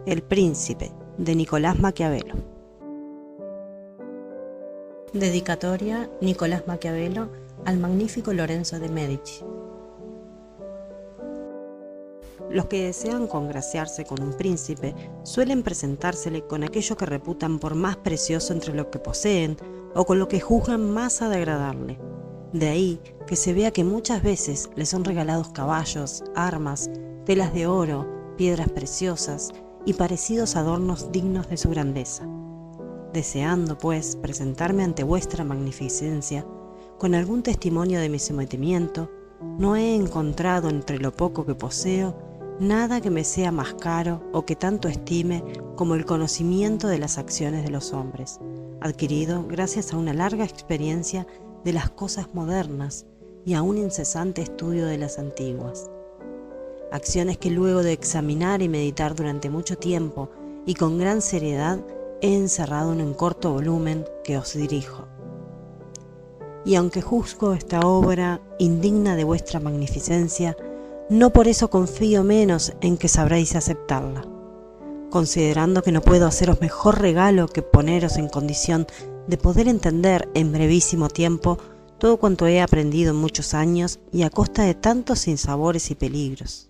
El Príncipe, de Nicolás Maquiavelo. Dedicatoria Nicolás Maquiavelo al magnífico Lorenzo de Medici. Los que desean congraciarse con un príncipe suelen presentársele con aquello que reputan por más precioso entre lo que poseen o con lo que juzgan más ha de agradarle. De ahí que se vea que muchas veces le son regalados caballos, armas, telas de oro, piedras preciosas y parecidos adornos dignos de su grandeza. Deseando, pues, presentarme ante vuestra magnificencia con algún testimonio de mi sometimiento, no he encontrado entre lo poco que poseo nada que me sea más caro o que tanto estime como el conocimiento de las acciones de los hombres, adquirido gracias a una larga experiencia de las cosas modernas y a un incesante estudio de las antiguas. Acciones que luego de examinar y meditar durante mucho tiempo y con gran seriedad he encerrado en un corto volumen que os dirijo. Y aunque juzgo esta obra indigna de vuestra magnificencia, no por eso confío menos en que sabréis aceptarla, considerando que no puedo haceros mejor regalo que poneros en condición de poder entender en brevísimo tiempo todo cuanto he aprendido en muchos años y a costa de tantos sinsabores y peligros.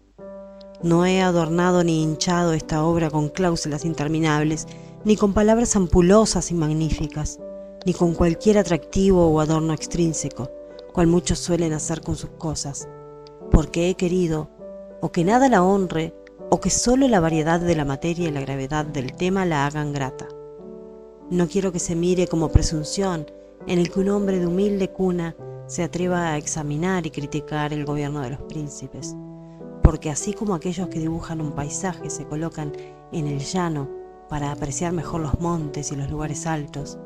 No he adornado ni hinchado esta obra con cláusulas interminables, ni con palabras ampulosas y magníficas, ni con cualquier atractivo o adorno extrínseco, cual muchos suelen hacer con sus cosas, porque he querido, o que nada la honre, o que solo la variedad de la materia y la gravedad del tema la hagan grata. No quiero que se mire como presunción en el que un hombre de humilde cuna se atreva a examinar y criticar el gobierno de los príncipes, porque así como aquellos que dibujan un paisaje se colocan en el llano para apreciar mejor los montes y los lugares altos,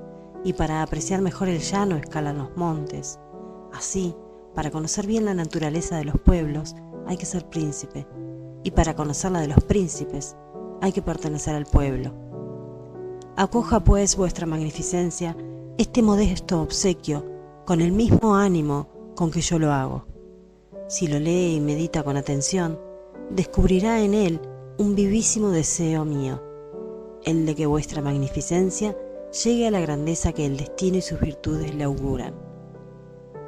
y para apreciar mejor el llano escalan los montes, así, para conocer bien la naturaleza de los pueblos hay que ser príncipe, y para conocer la de los príncipes hay que pertenecer al pueblo. Acoja pues vuestra magnificencia este modesto obsequio con el mismo ánimo con que yo lo hago. Si lo lee y medita con atención, descubrirá en él un vivísimo deseo mío, el de que vuestra magnificencia llegue a la grandeza que el destino y sus virtudes le auguran.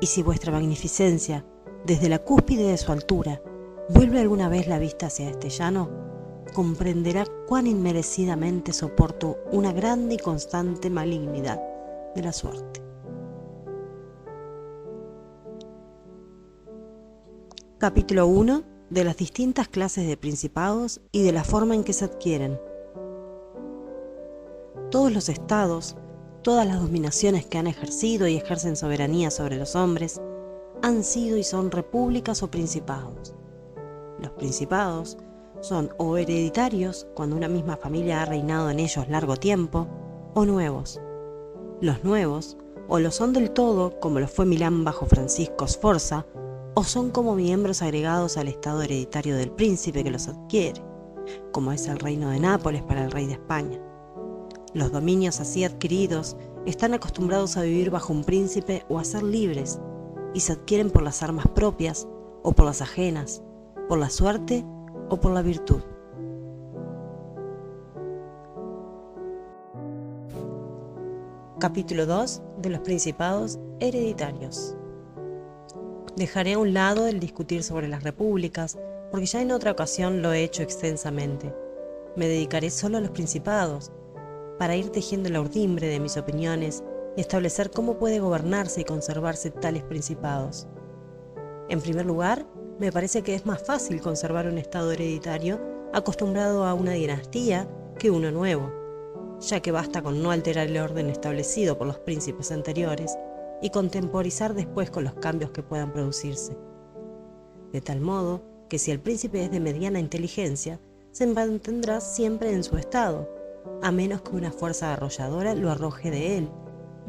Y si vuestra magnificencia, desde la cúspide de su altura, vuelve alguna vez la vista hacia este llano, comprenderá cuán inmerecidamente soporto una grande y constante malignidad de la suerte. Capítulo 1. De las distintas clases de principados y de la forma en que se adquieren. Todos los estados, todas las dominaciones que han ejercido y ejercen soberanía sobre los hombres, han sido y son repúblicas o principados. Los principados son o hereditarios, cuando una misma familia ha reinado en ellos largo tiempo, o nuevos. Los nuevos, o lo son del todo, como lo fue Milán bajo Francisco Sforza, o son como miembros agregados al estado hereditario del príncipe que los adquiere, como es el reino de Nápoles para el rey de España. Los dominios así adquiridos están acostumbrados a vivir bajo un príncipe o a ser libres, y se adquieren por las armas propias o por las ajenas, por la suerte o por la virtud. Capítulo 2. De los principados hereditarios. Dejaré a un lado el discutir sobre las repúblicas, porque ya en otra ocasión lo he hecho extensamente. Me dedicaré solo a los principados, para ir tejiendo la urdimbre de mis opiniones y establecer cómo puede gobernarse y conservarse tales principados. En primer lugar, me parece que es más fácil conservar un estado hereditario acostumbrado a una dinastía que uno nuevo, ya que basta con no alterar el orden establecido por los príncipes anteriores y contemporizar después con los cambios que puedan producirse. De tal modo que si el príncipe es de mediana inteligencia, se mantendrá siempre en su estado, a menos que una fuerza arrolladora lo arroje de él,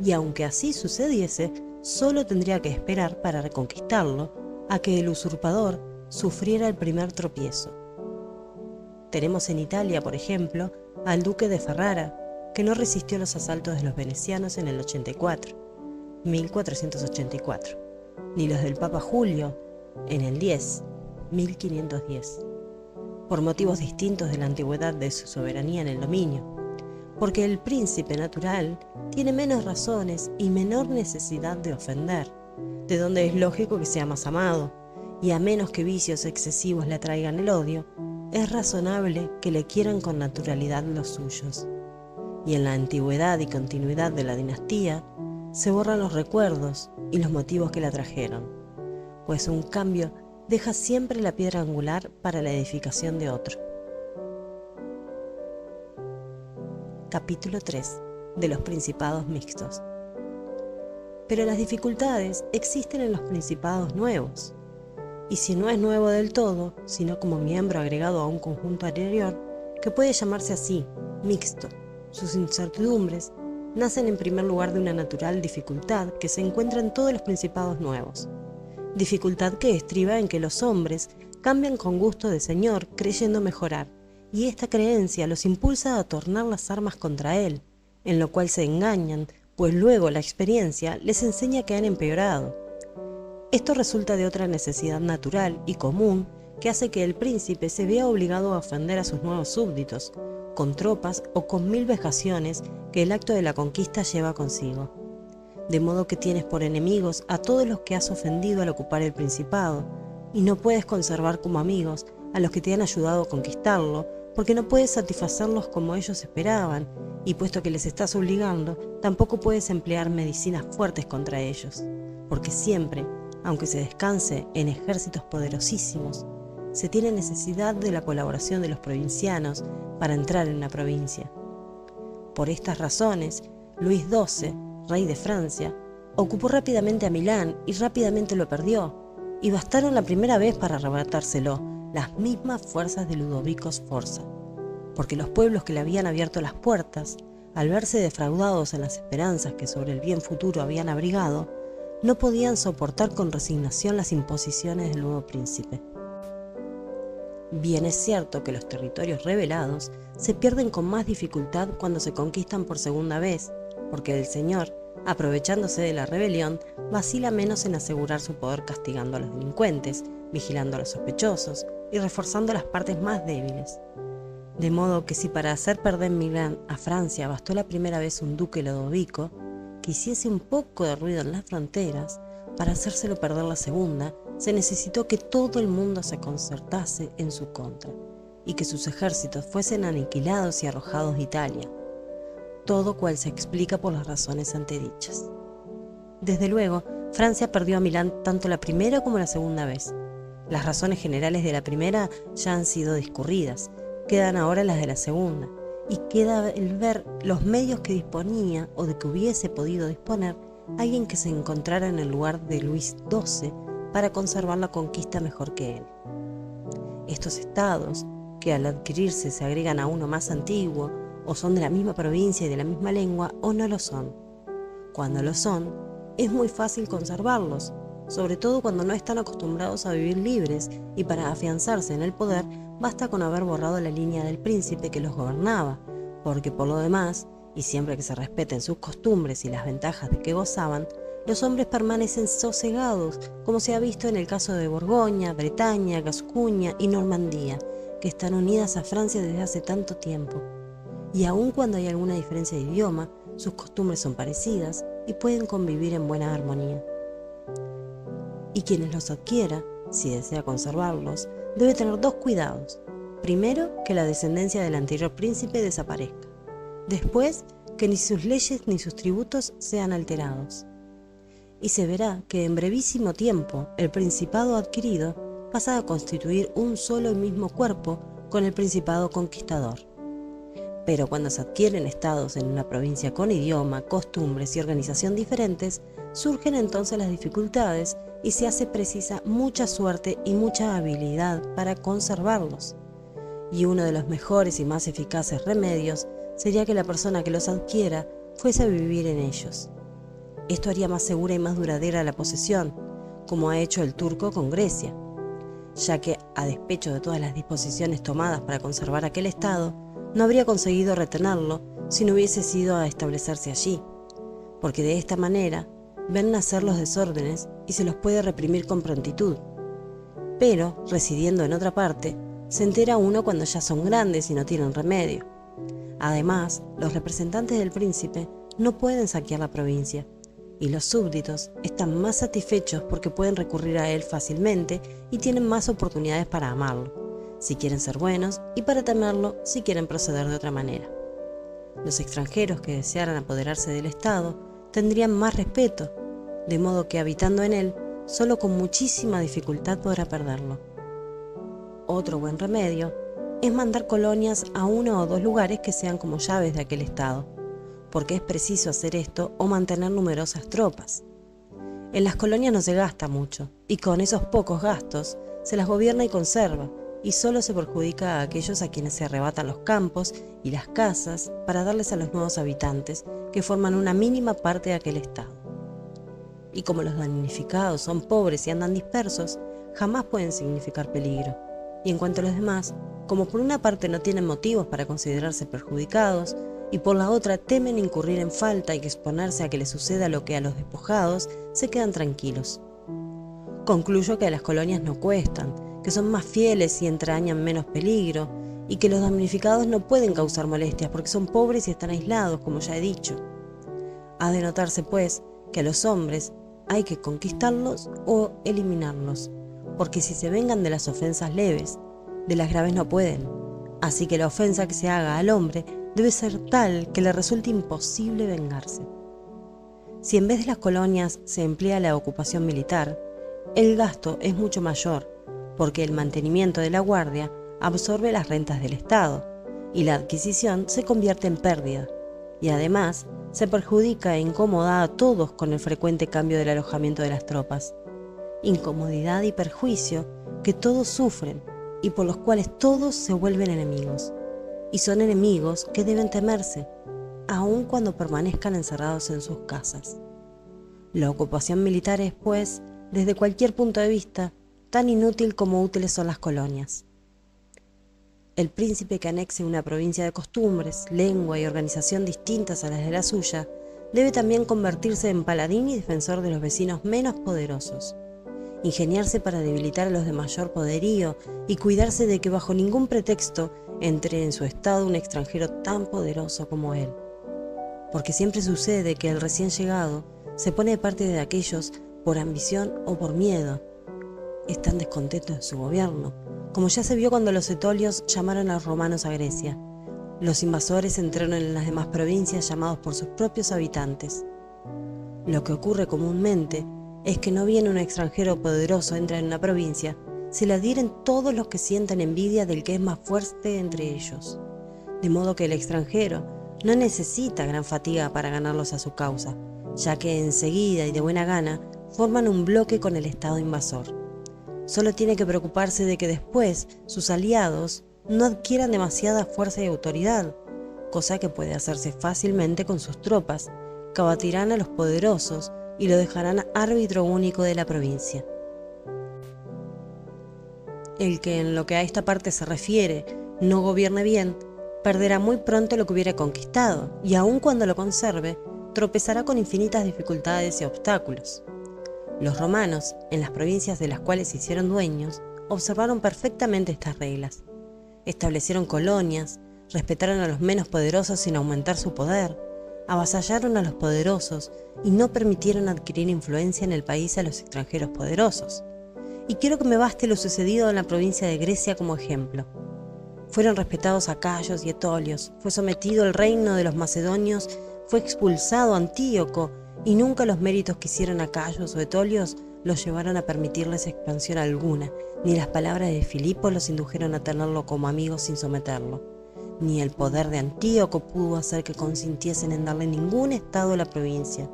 y aunque así sucediese, solo tendría que esperar para reconquistarlo a que el usurpador sufriera el primer tropiezo. Tenemos en Italia, por ejemplo, al duque de Ferrara, que no resistió los asaltos de los venecianos en el 1484, ni los del Papa Julio en el 1510. por motivos distintos de la antigüedad de su soberanía en el dominio, porque el príncipe natural tiene menos razones y menor necesidad de ofender, de donde es lógico que sea más amado, y a menos que vicios excesivos le atraigan el odio, es razonable que le quieran con naturalidad los suyos. Y en la antigüedad y continuidad de la dinastía, se borran los recuerdos y los motivos que la trajeron, pues un cambio deja siempre la piedra angular para la edificación de otro. Capítulo 3. De los principados mixtos. Pero las dificultades existen en los principados nuevos, y si no es nuevo del todo, sino como miembro agregado a un conjunto anterior, que puede llamarse así, mixto, sus incertidumbres nacen en primer lugar de una natural dificultad que se encuentra en todos los principados nuevos. Dificultad que estriba en que los hombres cambian con gusto de señor creyendo mejorar, y esta creencia los impulsa a tornar las armas contra él, en lo cual se engañan, pues luego la experiencia les enseña que han empeorado. Esto resulta de otra necesidad natural y común que hace que el príncipe se vea obligado a ofender a sus nuevos súbditos, con tropas o con 1000 vejaciones que el acto de la conquista lleva consigo. De modo que tienes por enemigos a todos los que has ofendido al ocupar el principado, y no puedes conservar como amigos a los que te han ayudado a conquistarlo, porque no puedes satisfacerlos como ellos esperaban, y puesto que les estás obligando, tampoco puedes emplear medicinas fuertes contra ellos, porque siempre, aunque se descanse en ejércitos poderosísimos, se tiene necesidad de la colaboración de los provincianos para entrar en la provincia. Por estas razones, Luis XII, rey de Francia, ocupó rápidamente a Milán y rápidamente lo perdió, y bastaron la primera vez para arrebatárselo las mismas fuerzas de Ludovico Sforza, porque los pueblos que le habían abierto las puertas, al verse defraudados en las esperanzas que sobre el bien futuro habían abrigado, no podían soportar con resignación las imposiciones del nuevo príncipe. Bien es cierto que los territorios rebelados se pierden con más dificultad cuando se conquistan por segunda vez, porque el señor, aprovechándose de la rebelión, vacila menos en asegurar su poder castigando a los delincuentes, vigilando a los sospechosos y reforzando las partes más débiles. De modo que si para hacer perder Milán a Francia bastó la primera vez un duque Lodovico, que hiciese un poco de ruido en las fronteras, para hacérselo perder la segunda, se necesitó que todo el mundo se concertase en su contra, y que sus ejércitos fuesen aniquilados y arrojados de Italia, todo cual se explica por las razones antedichas. Desde luego, Francia perdió a Milán tanto la primera como la segunda vez. Las razones generales de la primera ya han sido discurridas, quedan ahora las de la segunda, y queda el ver los medios que disponía o de que hubiese podido disponer alguien que se encontrara en el lugar de Luis XII para conservar la conquista mejor que él. Estos estados, que al adquirirse se agregan a uno más antiguo, o son de la misma provincia y de la misma lengua, o no lo son. Cuando lo son, es muy fácil conservarlos, sobre todo cuando no están acostumbrados a vivir libres, y para afianzarse en el poder basta con haber borrado la línea del príncipe que los gobernaba, porque por lo demás, y siempre que se respeten sus costumbres y las ventajas de que gozaban, los hombres permanecen sosegados, como se ha visto en el caso de Borgoña, Bretaña, Gascuña y Normandía, que están unidas a Francia desde hace tanto tiempo. Y aun cuando hay alguna diferencia de idioma, sus costumbres son parecidas y pueden convivir en buena armonía. Y quienes los adquiera, si desea conservarlos, debe tener dos cuidados. Primero, que la descendencia del anterior príncipe desaparezca. Después, que ni sus leyes ni sus tributos sean alterados. Y se verá que en brevísimo tiempo el principado adquirido pasa a constituir un solo y mismo cuerpo con el principado conquistador. Pero cuando se adquieren estados en una provincia con idioma, costumbres y organización diferentes, surgen entonces las dificultades y se hace precisa mucha suerte y mucha habilidad para conservarlos. Y uno de los mejores y más eficaces remedios sería que la persona que los adquiera fuese a vivir en ellos. Esto haría más segura y más duradera la posesión, como ha hecho el turco con Grecia, ya que, a despecho de todas las disposiciones tomadas para conservar aquel estado, no habría conseguido retenerlo si no hubiese sido a establecerse allí, porque de esta manera ven nacer los desórdenes y se los puede reprimir con prontitud. Pero, residiendo en otra parte, Se entera uno cuando ya son grandes y no tienen remedio. Además, los representantes del príncipe no pueden saquear la provincia, y los súbditos están más satisfechos porque pueden recurrir a él fácilmente y tienen más oportunidades para amarlo, si quieren ser buenos, y para temerlo si quieren proceder de otra manera. Los extranjeros que desearan apoderarse del Estado tendrían más respeto, de modo que habitando en él, solo con muchísima dificultad podrá perderlo. Otro buen remedio es mandar colonias a 1 o 2 lugares que sean como llaves de aquel estado, porque es preciso hacer esto o mantener numerosas tropas. En las colonias no se gasta mucho, y con esos pocos gastos se las gobierna y conserva, y solo se perjudica a aquellos a quienes se arrebatan los campos y las casas para darles a los nuevos habitantes que forman una mínima parte de aquel estado. Y como los damnificados son pobres y andan dispersos, jamás pueden significar peligro. Y en cuanto a los demás, como por una parte no tienen motivos para considerarse perjudicados, y por la otra temen incurrir en falta y exponerse a que les suceda lo que a los despojados, se quedan tranquilos. Concluyo que las colonias no cuestan, que son más fieles y entrañan menos peligro, y que los damnificados no pueden causar molestias porque son pobres y están aislados, como ya he dicho. Ha de notarse, pues, que a los hombres hay que conquistarlos o eliminarlos, porque si se vengan de las ofensas leves, de las graves no pueden. Así que la ofensa que se haga al hombre debe ser tal que le resulte imposible vengarse. Si en vez de las colonias se emplea la ocupación militar, el gasto es mucho mayor, porque el mantenimiento de la guardia absorbe las rentas del Estado, y la adquisición se convierte en pérdida, y además se perjudica e incomoda a todos con el frecuente cambio del alojamiento de las tropas. Incomodidad y perjuicio que todos sufren y por los cuales todos se vuelven enemigos. Y son enemigos que deben temerse, aun cuando permanezcan encerrados en sus casas. La ocupación militar es, pues, desde cualquier punto de vista, tan inútil como útiles son las colonias. El príncipe que anexe una provincia de costumbres, lengua y organización distintas a las de la suya, debe también convertirse en paladín y defensor de los vecinos menos poderosos, ingeniarse para debilitar a los de mayor poderío y cuidarse de que bajo ningún pretexto entre en su estado un extranjero tan poderoso como él. Porque siempre sucede que el recién llegado se pone de parte de aquellos por ambición o por miedo. Están descontentos de su gobierno, como ya se vio cuando los etolios llamaron a los romanos a Grecia. Los invasores entraron en las demás provincias llamados por sus propios habitantes. Lo que ocurre comúnmente es que no bien un extranjero poderoso entra en una provincia, se le adhieren todos los que sientan envidia del que es más fuerte entre ellos. De modo que el extranjero no necesita gran fatiga para ganarlos a su causa, ya que enseguida y de buena gana forman un bloque con el Estado invasor. Solo tiene que preocuparse de que después sus aliados no adquieran demasiada fuerza y autoridad, cosa que puede hacerse fácilmente con sus tropas, que abatirán a los poderosos y lo dejarán árbitro único de la provincia. El que en lo que a esta parte se refiere no gobierne bien, perderá muy pronto lo que hubiera conquistado, y aun cuando lo conserve, tropezará con infinitas dificultades y obstáculos. Los romanos, en las provincias de las cuales se hicieron dueños, observaron perfectamente estas reglas. Establecieron colonias, respetaron a los menos poderosos sin aumentar su poder, avasallaron a los poderosos y no permitieron adquirir influencia en el país a los extranjeros poderosos. Y quiero que me baste lo sucedido en la provincia de Grecia como ejemplo. Fueron respetados acayos y etolios, fue sometido el reino de los macedonios, fue expulsado Antíoco, y nunca los méritos que hicieron acayos o etolios los llevaron a permitirles expansión alguna, ni las palabras de Filipo los indujeron a tenerlo como amigo sin someterlo, ni el poder de Antíoco pudo hacer que consintiesen en darle ningún estado a la provincia.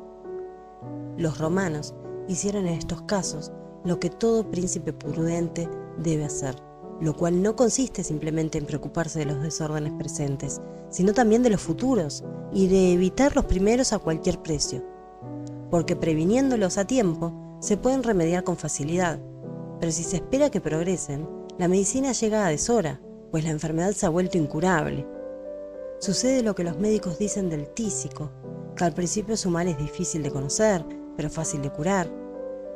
Los romanos hicieron en estos casos lo que todo príncipe prudente debe hacer, lo cual no consiste simplemente en preocuparse de los desórdenes presentes, sino también de los futuros y de evitar los primeros a cualquier precio. Porque previniéndolos a tiempo se pueden remediar con facilidad, pero si se espera que progresen, la medicina llega a deshora, pues la enfermedad se ha vuelto incurable. Sucede lo que los médicos dicen del tísico, que al principio su mal es difícil de conocer, pero fácil de curar,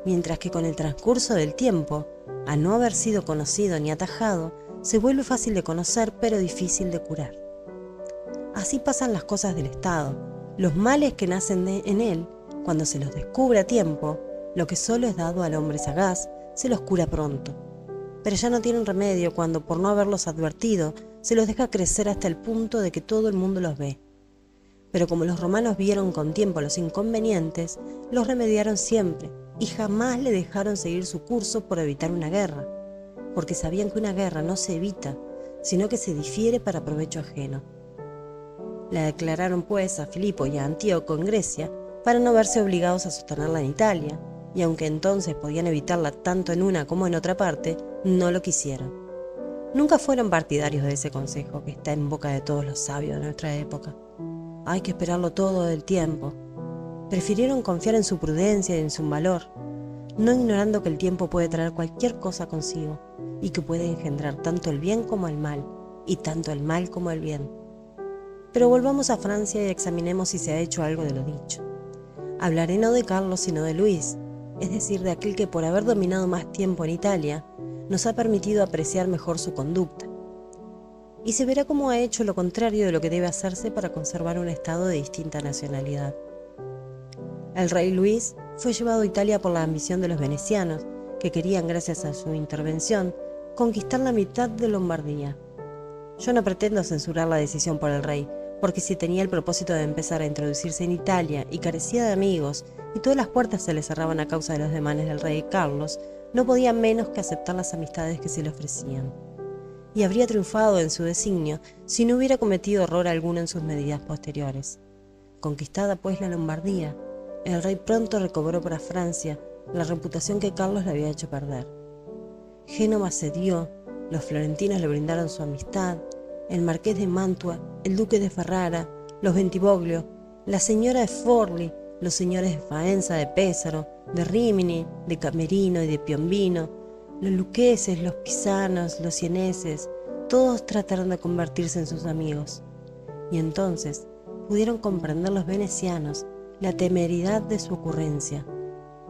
mientras que con el transcurso del tiempo, a no haber sido conocido ni atajado, se vuelve fácil de conocer pero difícil de curar. Así pasan las cosas del Estado. Los males que nacen en él, cuando se los descubre a tiempo, lo que solo es dado al hombre sagaz, se los cura pronto. Pero ya no tienen remedio cuando, por no haberlos advertido, se los deja crecer hasta el punto de que todo el mundo los ve. Pero como los romanos vieron con tiempo los inconvenientes, los remediaron siempre y jamás le dejaron seguir su curso por evitar una guerra, porque sabían que una guerra no se evita, sino que se difiere para provecho ajeno. La declararon pues a Filipo y a Antíoco en Grecia para no verse obligados a sostenerla en Italia, y aunque entonces podían evitarla tanto en una como en otra parte, no lo quisieron. Nunca fueron partidarios de ese consejo que está en boca de todos los sabios de nuestra época. Hay que esperarlo todo del tiempo. Prefirieron confiar en su prudencia y en su valor, no ignorando que el tiempo puede traer cualquier cosa consigo y que puede engendrar tanto el bien como el mal, y tanto el mal como el bien. Pero volvamos a Francia y examinemos si se ha hecho algo de lo dicho. Hablaré no de Carlos sino de Luis, es decir, de aquel que por haber dominado más tiempo en Italia, nos ha permitido apreciar mejor su conducta. Y se verá cómo ha hecho lo contrario de lo que debe hacerse para conservar un estado de distinta nacionalidad. El rey Luis fue llevado a Italia por la ambición de los venecianos, que querían, gracias a su intervención, conquistar la mitad de Lombardía. Yo no pretendo censurar la decisión por el rey, porque si tenía el propósito de empezar a introducirse en Italia y carecía de amigos, y todas las puertas se le cerraban a causa de los demanes del rey Carlos, no podía menos que aceptar las amistades que se le ofrecían. Y habría triunfado en su designio si no hubiera cometido error alguno en sus medidas posteriores. Conquistada pues la Lombardía, el rey pronto recobró para Francia la reputación que Carlos le había hecho perder. Génova cedió, los florentinos le brindaron su amistad, el marqués de Mantua, el duque de Ferrara, los Bentivoglio, la señora de Forli, los señores de Faenza, de Pesaro, de Rimini, de Camerino y de Piombino, los luqueses, los pisanos, los sieneses, todos trataron de convertirse en sus amigos. Y entonces pudieron comprender los venecianos la temeridad de su ocurrencia.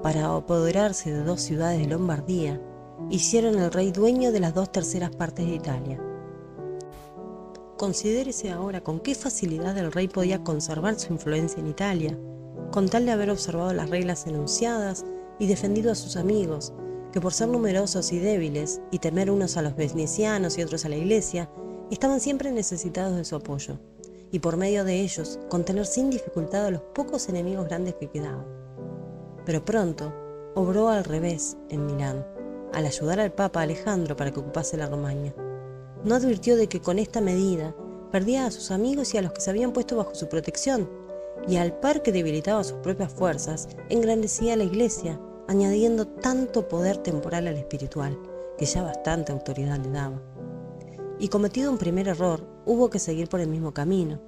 Para apoderarse de 2 ciudades de Lombardía, hicieron al rey dueño de las 2/3 partes de Italia. Considérese ahora con qué facilidad el rey podía conservar su influencia en Italia, con tal de haber observado las reglas enunciadas y defendido a sus amigos, que por ser numerosos y débiles, y temer unos a los venecianos y otros a la iglesia, estaban siempre necesitados de su apoyo, y por medio de ellos contener sin dificultad a los pocos enemigos grandes que quedaban. Pero pronto obró al revés en Milán, al ayudar al Papa Alejandro para que ocupase la Romaña. No advirtió de que con esta medida perdía a sus amigos y a los que se habían puesto bajo su protección, y al par que debilitaba sus propias fuerzas, engrandecía a la iglesia, añadiendo tanto poder temporal al espiritual, que ya bastante autoridad le daba. Y cometido un primer error, hubo que seguir por el mismo camino,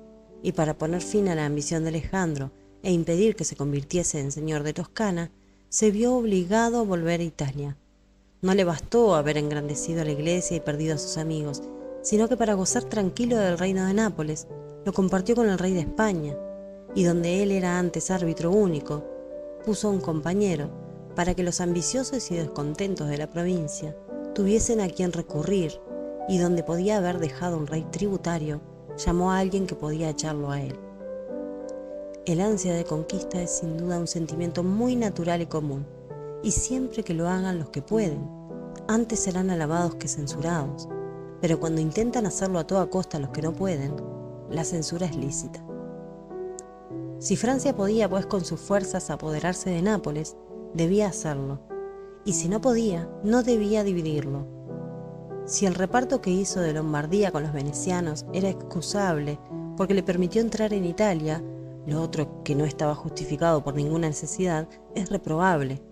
y para poner fin a la ambición de Alejandro e impedir que se convirtiese en señor de Toscana, se vio obligado a volver a Italia. No le bastó haber engrandecido a la iglesia y perdido a sus amigos, sino que para gozar tranquilo del reino de Nápoles, lo compartió con el rey de España, y donde él era antes árbitro único, puso un compañero para que los ambiciosos y descontentos de la provincia tuviesen a quien recurrir, y donde podía haber dejado un rey tributario, llamó a alguien que podía echarlo a él. El ansia de conquista es sin duda un sentimiento muy natural y común, y siempre que lo hagan los que pueden, antes serán alabados que censurados, pero cuando intentan hacerlo a toda costa los que no pueden, la censura es lícita. Si Francia podía, pues, con sus fuerzas apoderarse de Nápoles, debía hacerlo, y si no podía, no debía dividirlo. Si el reparto que hizo de Lombardía con los venecianos era excusable porque le permitió entrar en Italia, lo otro, que no estaba justificado por ninguna necesidad, es reprobable.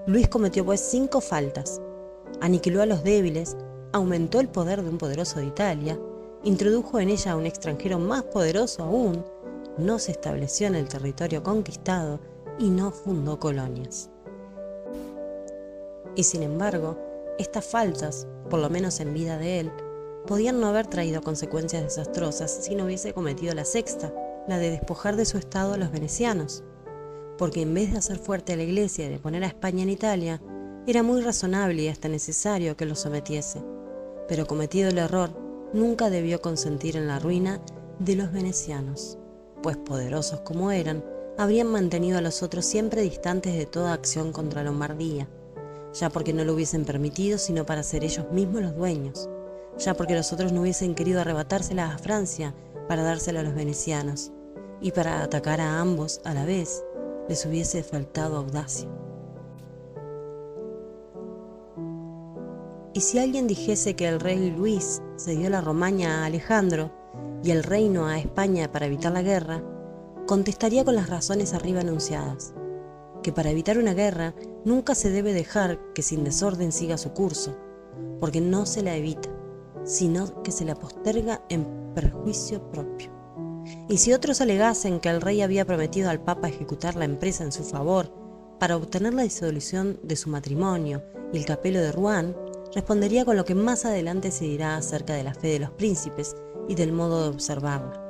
Luis cometió pues 5 faltas: aniquiló a los débiles, aumentó el poder de un poderoso de Italia, introdujo en ella a un extranjero más poderoso aún, no se estableció en el territorio conquistado y no fundó colonias. Y sin embargo, estas faltas, por lo menos en vida de él, podían no haber traído consecuencias desastrosas si no hubiese cometido la 6ª, la de despojar de su estado a los venecianos, porque en vez de hacer fuerte a la iglesia y de poner a España en Italia, era muy razonable y hasta necesario que lo sometiese, pero cometido el error, nunca debió consentir en la ruina de los venecianos, pues poderosos como eran, habrían mantenido a los otros siempre distantes de toda acción contra Lombardía, ya porque no lo hubiesen permitido sino para ser ellos mismos los dueños, ya porque los otros no hubiesen querido arrebatársela a Francia para dársela a los venecianos, y para atacar a ambos a la vez les hubiese faltado audacia. Y si alguien dijese que el rey Luis cedió la Romaña a Alejandro y el reino a España para evitar la guerra, contestaría con las razones arriba enunciadas, que para evitar una guerra nunca se debe dejar que sin desorden siga su curso, porque no se la evita, sino que se la posterga en perjuicio propio. Y si otros alegasen que el rey había prometido al Papa ejecutar la empresa en su favor para obtener la disolución de su matrimonio y el capelo de Rouen, respondería con lo que más adelante se dirá acerca de la fe de los príncipes y del modo de observarla.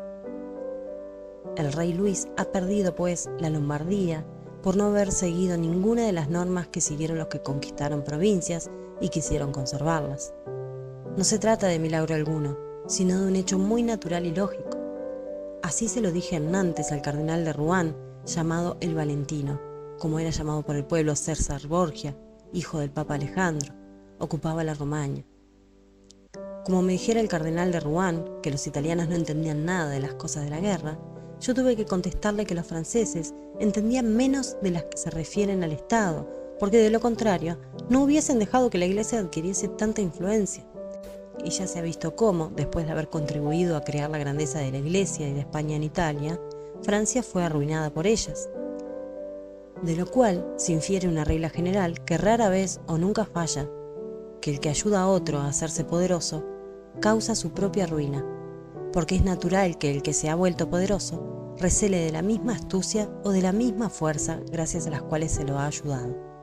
El rey Luis ha perdido, pues, la Lombardía por no haber seguido ninguna de las normas que siguieron los que conquistaron provincias y quisieron conservarlas. No se trata de milagro alguno, sino de un hecho muy natural y lógico. Así se lo dije antes al cardenal de Rouen, llamado el Valentino, como era llamado por el pueblo César Borgia, hijo del Papa Alejandro, ocupaba la Romaña. Como me dijera el cardenal de Rouen que los italianos no entendían nada de las cosas de la guerra, yo tuve que contestarle que los franceses entendían menos de las que se refieren al Estado, porque de lo contrario no hubiesen dejado que la Iglesia adquiriese tanta influencia. Y ya se ha visto cómo, después de haber contribuido a crear la grandeza de la Iglesia y de España en Italia, Francia fue arruinada por ellas. De lo cual se infiere una regla general que rara vez o nunca falla, que el que ayuda a otro a hacerse poderoso causa su propia ruina, porque es natural que el que se ha vuelto poderoso recele de la misma astucia o de la misma fuerza gracias a las cuales se lo ha ayudado.